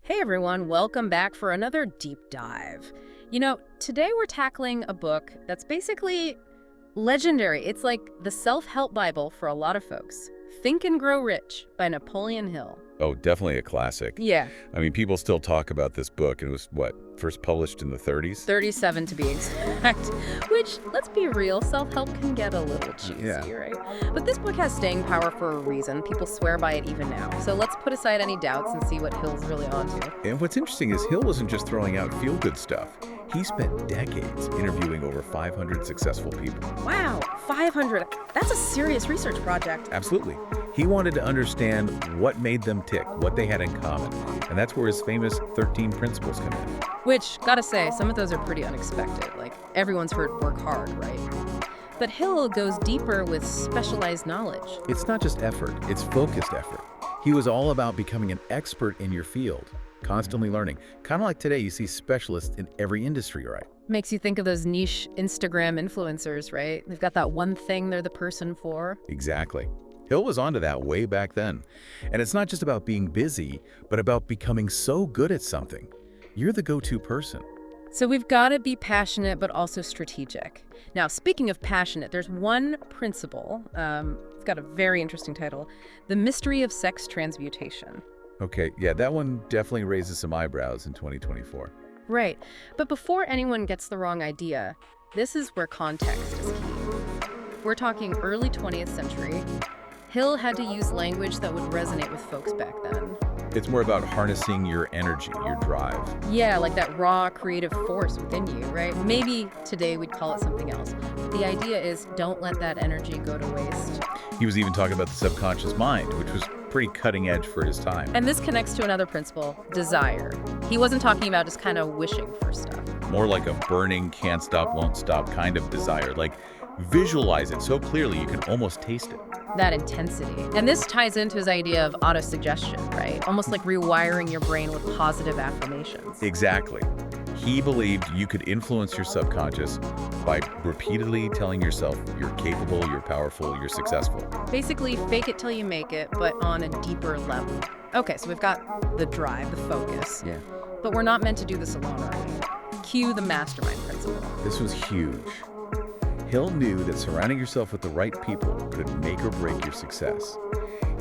Hey everyone, welcome back for another deep dive. Today we're tackling a book that's basically legendary. It's like the self-help Bible for a lot of folks. Think and Grow Rich by Napoleon Hill. Oh, definitely a classic. Yeah, I mean, people still talk about this book. It was, what, first published in the 30s? 37 to be exact. Which, let's be real, self-help can get a little cheesy, Yeah. right? But this book has staying power for a reason. People swear by it even now. So let's put aside any doubts and see what Hill's really onto. And what's interesting is Hill wasn't just throwing out feel-good stuff. He spent decades interviewing over 500 successful people. Wow, 500. That's a serious research project. Absolutely. He wanted to understand what made them tick, what they had in common. And that's where his famous 13 principles come in. Which, gotta say, some of those are pretty unexpected. Like, everyone's heard work hard, right? But Hill goes deeper with specialized knowledge. It's not just effort, it's focused effort. He was all about becoming an expert in your field, constantly learning. Kind of like today, you see specialists in every industry, right? Makes you think of those niche Instagram influencers, right? They've got that one thing they're the person for. Exactly. Hill was onto that way back then. And it's not just about being busy, but about becoming so good at something. You're the go-to person. So we've got to be passionate, but also strategic. Now, speaking of passionate, there's one principle. It's got a very interesting title, The Mystery of Sex Transmutation. Okay, yeah, that one definitely raises some eyebrows in 2024. Right. But before anyone gets the wrong idea, this is where context is key. We're talking early 20th century. Hill had to use language that would resonate with folks back then. It's more about harnessing your energy, your drive. Yeah, like that raw creative force within you, right? Maybe today we'd call it something else. The idea is don't let that energy go to waste. He was even talking about the subconscious mind, which was pretty cutting edge for his time. And this connects to another principle, desire. He wasn't talking about just kind of wishing for stuff. More like a burning, can't stop, won't stop kind of desire. Like, visualize it so clearly you can almost taste it. That intensity. And this ties into his idea of autosuggestion, right? Almost like rewiring your brain with positive affirmations. Exactly. He believed you could influence your subconscious by repeatedly telling yourself you're capable, you're powerful, you're successful. Basically, fake it till you make it, but on a deeper level. Okay, so we've got the drive, the focus. Yeah. But we're not meant to do this alone, are we? Cue the mastermind principle. This was huge. Hill knew that surrounding yourself with the right people could make or break your success.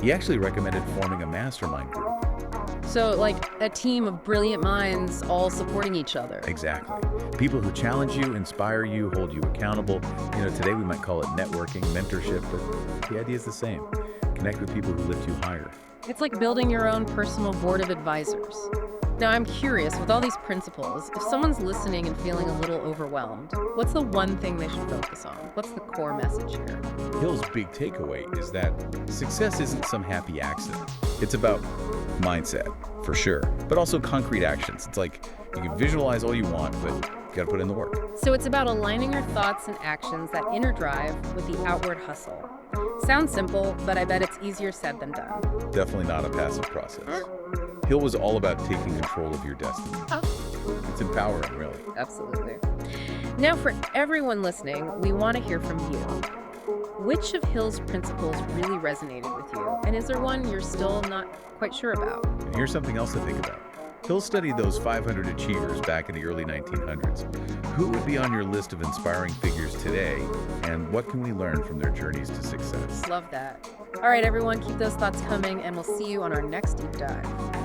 He actually recommended forming a mastermind group. So, like a team of brilliant minds all supporting each other. Exactly. People who challenge you, inspire you, hold you accountable. Today we might call it networking, mentorship, but the idea is the same. Connect with people who lift you higher. It's like building your own personal board of advisors. Now, I'm curious, with all these principles, if someone's listening and feeling a little overwhelmed, what's the one thing they should focus on? What's the core message here? Hill's big takeaway is that success isn't some happy accident. It's about mindset, for sure, but also concrete actions. It's like you can visualize all you want, but you gotta put in the work. So it's about aligning your thoughts and actions, that inner drive, with the outward hustle. Sounds simple, but I bet it's easier said than done. Definitely not a passive process. Hill was all about taking control of your destiny. It's empowering, really. Absolutely. Now, for everyone listening, we want to hear from you. Which of Hill's principles really resonated with you? And is there one you're still not quite sure about? And here's something else to think about. Hill studied those 500 achievers back in the early 1900s. Who would be on your list of inspiring figures today, and what can we learn from their journeys to success? Love that. All right, everyone, keep those thoughts coming, and we'll see you on our next deep dive.